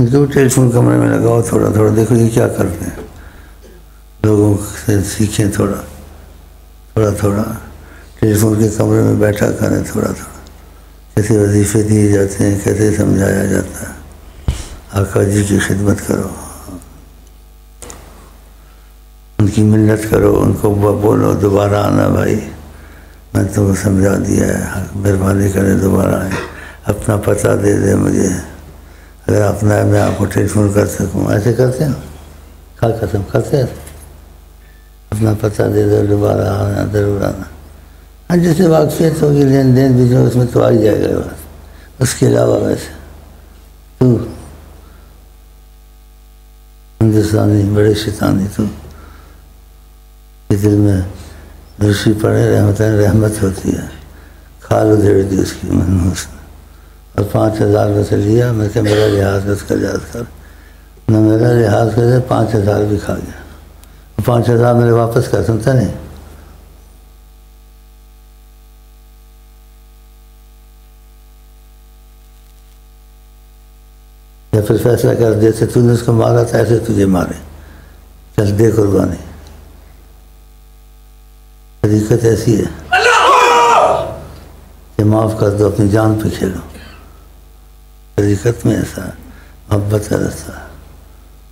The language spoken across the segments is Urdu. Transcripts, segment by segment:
ان کو ٹیلی فون کمرے میں لگاؤ، تھوڑا تھوڑا دیکھو یہ کیا کرتے ہیں، لوگوں سے سیکھیں تھوڑا تھوڑا ٹیلی فون کے کمرے میں بیٹھا کریں، تھوڑا کیسے وظیفے دیے جاتے ہیں، کیسے سمجھایا جاتا ہے، آقا جی کی خدمت کرو، ان کی منت کرو، ان کو بولو دوبارہ آنا بھائی، میں تو وہ سمجھا دیا ہے، مہربانی کریں دوبارہ آئیں، اپنا پتہ دے دے مجھے، اگر اپنا ہے میں آپ کو ٹیلی فون کر سکوں۔ ایسے کرتے ہیں کیا قسم کرتے ہیں، اپنا پتہ دے دو، دوبارہ آنا، ضرور آنا۔ ہاں جیسے واقفیت ہوگی، لین دین بھی جو اس میں تو آ ہی جائے گا، بس اس کے علاوہ ویسے تو ہندوستانی بڑے شیطانی تو دل میں درشی پڑے رحمت ہوتی ہے، کھال ادھیڑ دی اس کی منحوس نے، اور 5,000 روپے سے لیا، میں کہ میرا لحاظ اس کا لحاظ کر، نہ میرا لحاظ کرے، 5,000 بھی کھا گیا، 5,000 میرے واپس کر سنتا نہیں، یا پھر فیصلہ کر جیسے تو نے اس کو مارا تھا ایسے تجھے مارے، چل دے قربانی۔ حقیقت ایسی ہے کہ معاف کر دو، اپنی جان پہ کھیلو، حقیقت میں ایسا ہے، محبت کا رستہ ہے،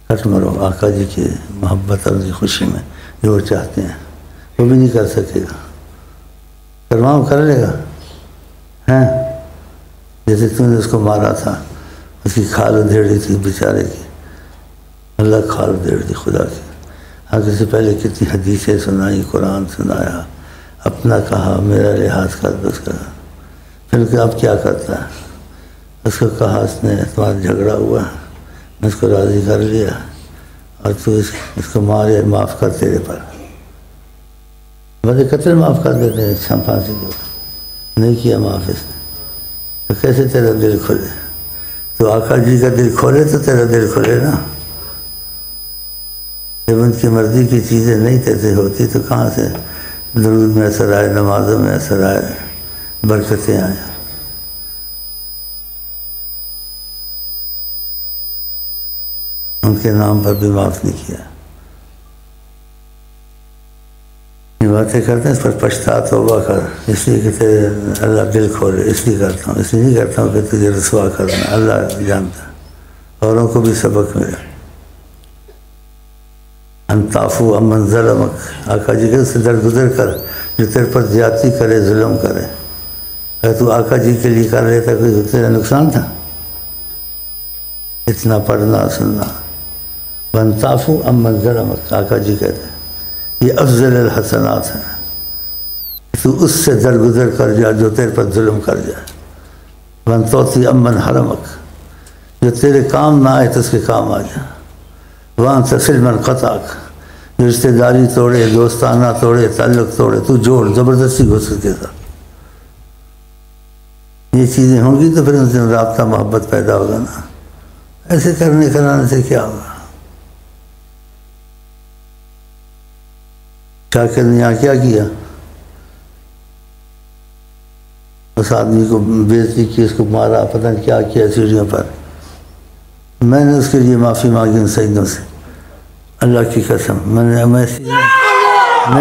کٹ مرو آقا جی کی محبت اور ان کی خوشی میں، جو وہ چاہتے ہیں وہ بھی نہیں کر سکے گا، کرواؤں کر لے گا، ہیں جیسے تو نے اس کو مارا تھا، اس کی کھال ادھیڑی تھی بیچارے کی، اللہ کھال ادھیڑ دی خدا کی، آگے سے پہلے کتنی حدیثیں سنائی، قرآن سنایا، اپنا کہا میرا لحاظ کر دو اس کا، پھر کہ اب کیا کرتا ہے، اس کو کہا اس نے تمہارا جھگڑا ہوا، میں اس کو راضی کر لیا، اور تو اس کو مارے، معاف کر تیرے پر، بس قتل معاف کر دیتے ہیں، پھانسی دو، نہیں کیا معاف اس نے، تو کیسے تیرا دل کھلے، تو آقا جی کا دل کھولے تو تیرا دل کھلے نا، جب ان کی مرضی کی چیزیں نہیں تیسے ہوتی تو کہاں سے درود میں اثر آئے، نمازوں میں اثر آئے، برکتیں آئیں۔ ان کے نام پر بھی معاف نہیں کیا، یہ باتیں کرتے ہیں، اس پر پچھتا توبہ کر، اس لیے کہ تیرے اللہ دل کھولے، اس لیے کرتا ہوں، اس لیے نہیں کرتا ہوں کہ تجھے رسوا کرنا، اللہ جانتا ہے، اوروں کو بھی سبق ملے۔ انتعفو امن ظلمک، آقا جی کے اس سے درگزر کر جو تیرے پر زیادتی کرے، ظلم کرے، اگر تو آقا جی کے لیے کر لیتا کوئی تیرا نقصان تھا، اتنا پڑھنا سننا، انتعفو امن ظلمک، آقا جی کہتے ہیں یہ افضل الحسنات ہیں، تو اس سے درگزر کر جا جو تیرے پر ظلم کر جائے، وانتعطی امن حرمک، جو تیرے کام نہ آئے تو اس کے کام آ جائے، وہاں تصل من قطعک، جو رشتہ داری توڑے، دوستانہ توڑے، تعلق توڑے، تو جوڑ زبردستی گھس کے ساتھ، یہ چیزیں ہوں گی تو پھر ان سے رابطہ محبت پیدا ہوگا نا، ایسے کرنے کرانے سے کیا ہوگا۔ شاکر نے یہاں کیا کیا، اس آدمی کو بےعزتی کی، اس کو مارا، پتہ نہیں کیا کیا سیڑھیوں پر، میں نے اس کے لیے معافی مانگی ان سجدوں سے، اللہ کی قسم، میں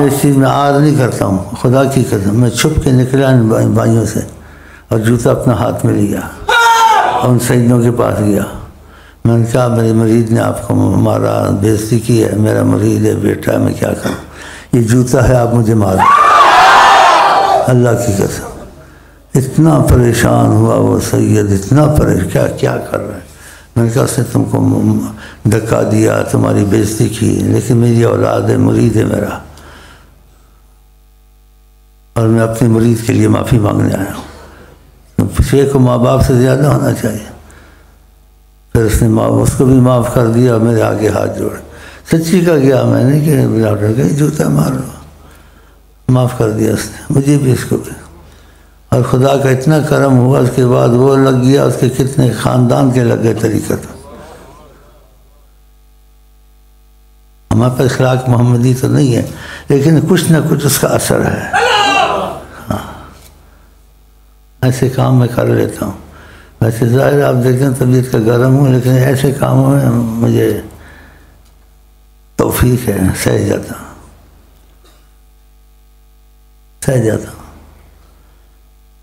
اس چیز میں عار نہیں کرتا ہوں، خدا کی قسم، میں چھپ کے نکلا ان بھائیوں سے، اور جوتا اپنا ہاتھ میں لیا، اور ان سجدوں کے پاس گیا، میں نے کہا میرے مرید نے آپ کو مارا، بےعزتی کی ہے، میرا مرید ہے، بیٹا ہے، میں کیا کروں، یہ جوتا ہے، آپ مجھے مارو، اللہ کی قسم، اتنا پریشان ہوا وہ سید، اتنا پریشان، کیا کر رہا ہے، میں نے کہا اس نے تم کو دھکا دیا، تمہاری بےعزتی کی، لیکن میری اولاد ہے، مرید ہے میرا، اور میں اپنے مرید کے لیے معافی مانگنے آیا ہوں، شیخ کو ماں باپ سے زیادہ ہونا چاہیے۔ پھر اس نے اس کو بھی معاف کر دیا، اور میرے آگے ہاتھ جوڑے، سچی کا گیا میں نے کہ ڈاکٹر کہ جوتا مار لو، معاف کر دیا اس نے مجھے بھی، اس کو بھی، اور خدا کا اتنا کرم ہوا، اس کے بعد وہ لگ گیا، اس کے کتنے خاندان کے لگ گئے طریقت، ہمارے پاس اخلاق محمدی تو نہیں ہے، لیکن کچھ نہ کچھ اس کا اثر ہے، ہاں ایسے کام میں کر لیتا ہوں، ویسے ظاہر آپ دیکھیں طبیعت کا گرم ہوں، لیکن ایسے کاموں میں مجھے توفیق ہے، سہ جاتا ہوں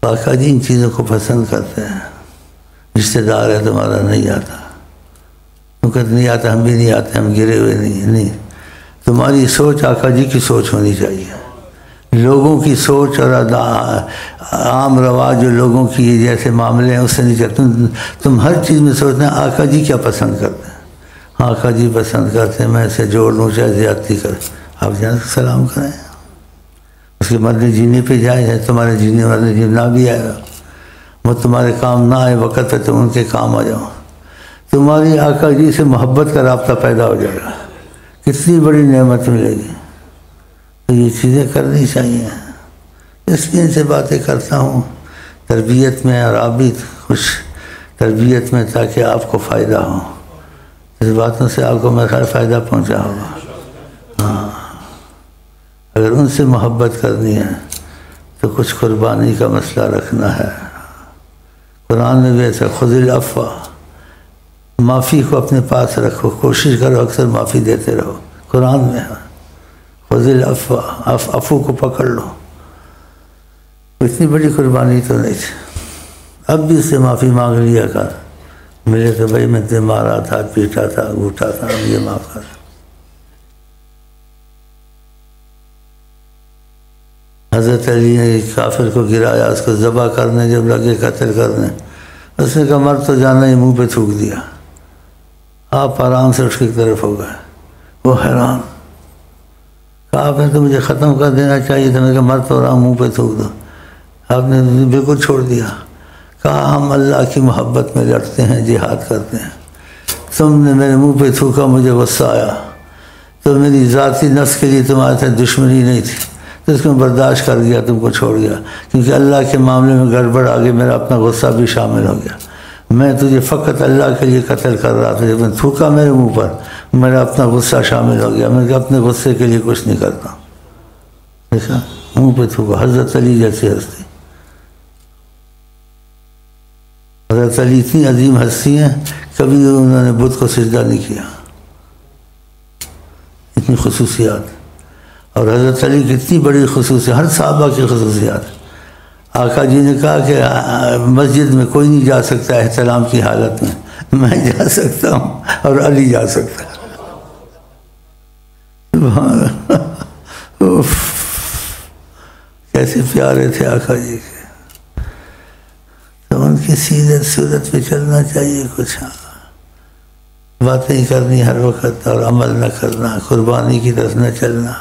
آقا جی ان چیزوں کو پسند کرتے ہیں. رشتہ دار ہے تمہارا نہیں آتا، کیونکہ نہیں آتا، ہم بھی نہیں آتے، ہم گرے ہوئے نہیں. تمہاری سوچ آقا جی کی سوچ ہونی چاہیے. لوگوں کی سوچ اور عام رواج جو لوگوں کی جیسے معاملے ہیں اس سے نہیں چلتے. تم ہر چیز میں سوچتے ہیں آقا جی کیا پسند کرتے ہیں. آقا جی پسند کرتے ہیں میں اسے جوڑ لوں چاہے زیادتی کرے، آپ جان سلام کریں. اس کے مرنے جینے پہ جائے، تمہارے جینے مرنے جینا بھی آئے گا. وہ تمہارے کام نہ آئے وقت پہ تم ان کے کام آ جاؤ. تمہاری آقا جی سے محبت کا رابطہ پیدا ہو جائے گا، کتنی بڑی نعمت ملے گی. تو یہ چیزیں کرنی چاہیے. اس لیے ان سے باتیں کرتا ہوں تربیت میں، اور آپ بھی خوش تربیت میں، تاکہ آپ کو فائدہ ہو. اس باتوں سے آپ کو میرا خیال فائدہ پہنچا ہوگا. ہاں، اگر ان سے محبت کرنی ہے تو کچھ قربانی کا مسئلہ رکھنا ہے. قرآن میں بھی ایسا، خذ العفو، معافی کو اپنے پاس رکھو، کوشش کرو اکثر معافی دیتے رہو. قرآن میں خذ العفو، عفو کو پکڑ لو. اتنی بڑی قربانی تو نہیں تھی. اب بھی اس سے معافی مانگ لیا کر. ملے تو بھائی میں تمہیں مارا تھا، پیٹا تھا، گھوٹا تھا، اب یہ معاف کر. حضرت علی نے کافر کو گرایا، اس کو ذبح کرنے جب لگے قتل کرنے، اس نے کہا مر تو جانا ہی، منہ پہ تھوک دیا. آپ آرام سے اس کی طرف ہو گئے. وہ حیران، کہا آپ نے تو مجھے ختم کر دینا چاہیے تھا. میں کہا مر تو رہا ہوں، منہ پہ تھوک دو. آپ نے بالکل چھوڑ دیا. کہا ہم اللہ کی محبت میں لڑتے ہیں، جہاد کرتے ہیں. تم نے میرے منہ پہ تھوکا، مجھے غصہ آیا. تو میری ذاتی نفس کے لیے تمہارے ساتھ دشمنی نہیں تھی، تو اس کو برداشت کر گیا، تم کو چھوڑ گیا. کیونکہ اللہ کے معاملے میں گڑبڑ آگے، میرا اپنا غصہ بھی شامل ہو گیا. میں تجھے فقط اللہ کے لیے قتل کر رہا تھا. جب میں تھوکا میرے منہ پر، میرا اپنا غصہ شامل ہو گیا. میں کہ اپنے غصے کے لیے کچھ نہیں کرتا. دیکھا، منہ پہ تھوکا. حضرت علی جیسی ہستی، حضرت علی اتنی عظیم ہستی ہیں، کبھی انہوں نے بت کو سجدہ نہیں کیا. اتنی خصوصیات. اور حضرت علی کی اتنی بڑی خصوصیات، ہر صحابہ کی خصوصیات. آقا جی نے کہا کہ مسجد میں کوئی نہیں جا سکتا احترام کی حالت میں جا سکتا ہوں اور علی جا سکتا ہے. کیسے پیارے تھے آقا جی کے. تو ان کی سیرت صورت پہ چلنا چاہیے. کچھ باتیں ہی کرنی ہر وقت اور عمل نہ کرنا، قربانی کی طرف نہ چلنا،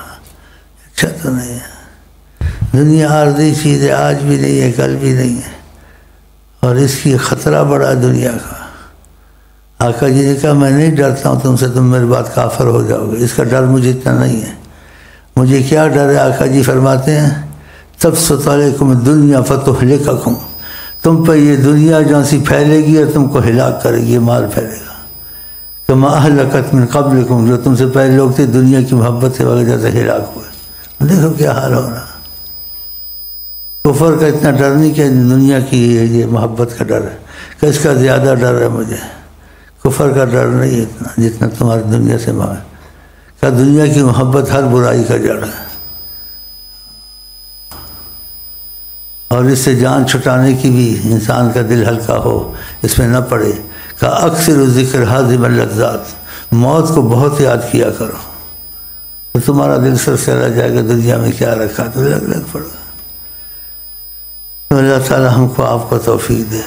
اچھا تو نہیں ہے. دنیا عارضی چیز ہے، آج بھی نہیں ہے، کل بھی نہیں ہے، اور اس کی خطرہ بڑا دنیا کا. آقا جی نے کہا میں نہیں ڈرتا ہوں تم سے، تم میرے بعد کافر ہو جاؤ گے. اس کا ڈر مجھے اتنا نہیں ہے. مجھے کیا ڈر ہے؟ آقا جی فرماتے ہیں تبسط علیکم الدنیا فتہلککم، تم پہ یہ دنیا جو سی پھیلے گی اور تم کو ہلاک کرے گی، مار پھیلے گا. کما اہلکت من قبلکم، جو تم سے پہلے لوگ تھے دنیا کی محبت سے وجہ سے ہلاک ہوئے. دیکھو کیا حال ہو رہا. کفر کا اتنا ڈر نہیں کہ دنیا کی یہ محبت کا ڈر ہے، کہ اس کا زیادہ ڈر ہے مجھے. کفر کا ڈر نہیں ہے اتنا جتنا تمہاری دنیا سے کہ دنیا کی محبت ہر برائی کا جڑ ہے. اور اس سے جان چھٹانے کی بھی انسان کا دل ہلکا ہو، اس میں نہ پڑے. کہ اکثر ذکر حاضم اللذات، موت کو بہت یاد کیا کرو تو تمہارا دل سر سے رہ جائے گا دنیا میں کیا رکھا، تو لگ پڑے گا. تو اللہ تعالی ہم کو آپ کو توفیق دے.